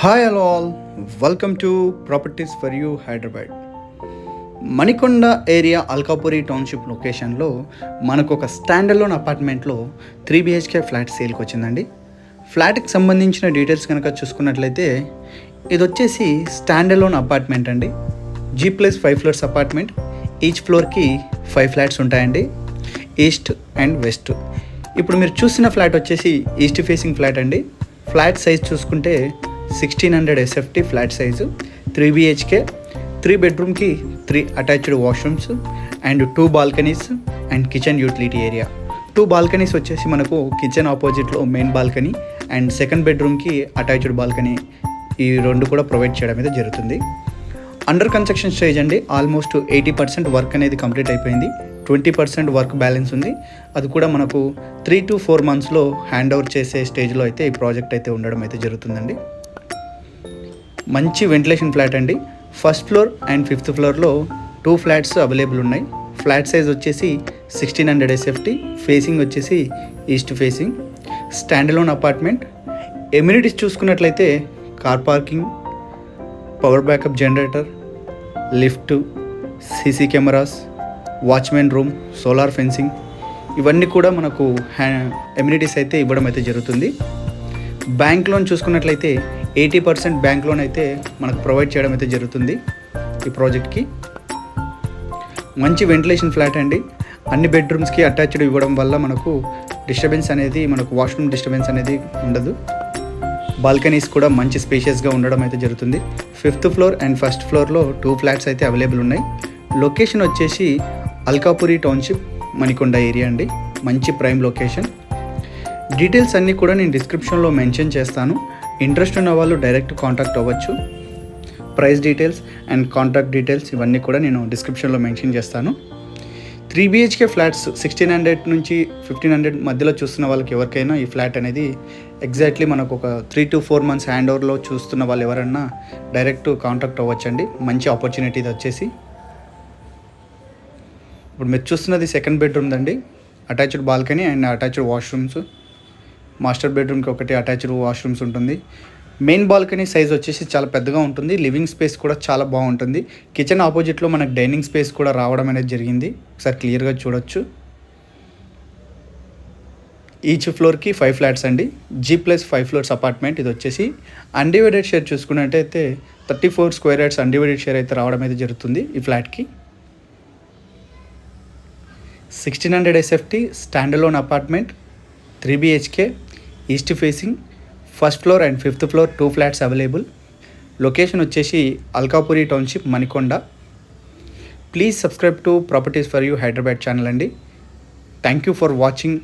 Hi hello all, welcome to properties for you Hyderabad. Manikonda area Alkapuri township లొకేషన్లో మనకు ఒక స్టాండర్లోన్ అపార్ట్మెంట్లో 3 BHK ఫ్లాట్ సేల్కి వచ్చిందండి. ఫ్లాట్కి సంబంధించిన డీటెయిల్స్ కనుక చూసుకున్నట్లయితే ఇది వచ్చేసి స్టాండర్లోన్ అపార్ట్మెంట్ అండి. G+5 floors apartment. ఈచ్ ఫ్లోర్కి 5 ఫ్లాట్స్ ఉంటాయండి, ఈస్ట్ అండ్ వెస్ట్. ఇప్పుడు మీరు చూసిన ఫ్లాట్ వచ్చేసి ఈస్ట్ ఫేసింగ్ ఫ్లాట్ అండి. ఫ్లాట్ సైజ్ చూసుకుంటే 1600 SFT ఫ్లాట్ సైజు, 3 BHK, 3 బెడ్రూమ్కి 3 attached washrooms and 2 balconies and kitchen utility area. 2 balconies వచ్చేసి మనకు కిచెన్ ఆపోజిట్లో మెయిన్ బాల్కనీ అండ్ సెకండ్ బెడ్రూమ్కి అటాచ్డ్ బాల్కనీ, ఈ రెండు కూడా ప్రొవైడ్ చేయడం అనేది జరుగుతుంది. అండర్ కన్స్ట్రక్షన్ స్టేజ్ అండి. ఆల్మోస్ట్ 80% వర్క్ అనేది కంప్లీట్ అయిపోయింది. 20% వర్క్ బ్యాలెన్స్ ఉంది. అది కూడా మనకు 3 to 4 మంత్స్లో హ్యాండ్ ఓవర్ చేసే స్టేజ్లో అయితే ఈ ప్రాజెక్ట్ అయితే ఉండడం అయితే జరుగుతుందండి. మంచి వెంటిలేషన్ ఫ్లాట్ అండి. ఫస్ట్ ఫ్లోర్ అండ్ 5th ఫ్లోర్లో 2 ఫ్లాట్స్ అవైలబుల్ ఉన్నాయి. ఫ్లాట్ సైజ్ వచ్చేసి 1600 SFT, ఫేసింగ్ వచ్చేసి east facing. Standalone apartment. Amenities చూసుకున్నట్లయితే car parking, power backup generator, lift, CC cameras, watchmen room, solar fencing, ఇవన్నీ కూడా మనకు ఎమ్యూనిటీస్ అయితే ఇవ్వడం అయితే జరుగుతుంది. బ్యాంక్ లోన్ చూసుకున్నట్లయితే 80% బ్యాంక్ లోన్ అయితే మనకు ప్రొవైడ్ చేయడం అయితే జరుగుతుంది ఈ ప్రాజెక్ట్కి. మంచి వెంటిలేషన్ ఫ్లాట్ అండి. అన్ని బెడ్రూమ్స్కి అటాచ్డ్ ఇవ్వడం వల్ల మనకు డిస్టర్బెన్స్ అనేది, మనకు వాష్రూమ్ డిస్టర్బెన్స్ అనేది ఉండదు. బాల్కనీస్ కూడా మంచి స్పేషియస్గా ఉండడం అయితే జరుగుతుంది. 5th ఫ్లోర్ అండ్ 1st ఫ్లోర్లో 2 ఫ్లాట్స్ అయితే అవైలబుల్ ఉన్నాయి. లొకేషన్ వచ్చేసి అల్కాపురి టౌన్షిప్, మణికొండ ఏరియా అండి. మంచి ప్రైమ్ లొకేషన్. డీటెయిల్స్ అన్నీ కూడా నేను డిస్క్రిప్షన్లో మెన్షన్ చేస్తాను. ఇంట్రెస్ట్ ఉన్న వాళ్ళు డైరెక్ట్ కాంటాక్ట్ అవ్వచ్చు. Price details and contact details ఇవన్నీ కూడా నేను డిస్క్రిప్షన్లో మెన్షన్ చేస్తాను. 3 BHK ఫ్లాట్స్ 1600 నుంచి 1500 మధ్యలో చూస్తున్న వాళ్ళకి ఎవరికైనా ఈ ఫ్లాట్ అనేది ఎగ్జాక్ట్లీ మనకు ఒక 3 to 4 మంత్స్ హ్యాండ్ ఓవర్లో చూస్తున్న వాళ్ళు ఎవరన్నా డైరెక్ట్ కాంటాక్ట్ అవ్వచ్చండి. మంచి ఆపర్చునిటీ ఇది వచ్చేసి. ఇప్పుడు మీరు చూస్తున్నది సెకండ్ బెడ్రూమ్ అండి. Attached balcony and attached washrooms. Master బెడ్రూమ్కి ఒకటి అటాచ్డ్ వాష్రూమ్స్ ఉంటుంది. మెయిన్ బాల్కనీ సైజ్ వచ్చేసి చాలా పెద్దగా ఉంటుంది. లివింగ్ స్పేస్ కూడా చాలా బాగుంటుంది. కిచెన్ ఆపోజిట్లో మనకు డైనింగ్ స్పేస్ కూడా రావడం అనేది జరిగింది. ఒకసారి క్లియర్గా చూడొచ్చు. ఈచ్ ఫ్లోర్కి 5 ఫ్లాట్స్ అండి. G+5 floors apartment. ఇది వచ్చేసి అన్డివైడెడ్ షేర్ చూసుకున్నట్టయితే 34 స్క్వేర్ యార్డ్స్ అన్డివైడెడ్ షేర్ అయితే రావడం అయితే జరుగుతుంది ఈ ఫ్లాట్కి. 1600 SFT standalone apartment, 3 BHK, east facing, 1st floor and 5th floor 2 flats available. Location వచ్చేసి Alkapuri township, Manikonda. Please subscribe to properties for you Hyderabad channel అండి. Thank you for watching.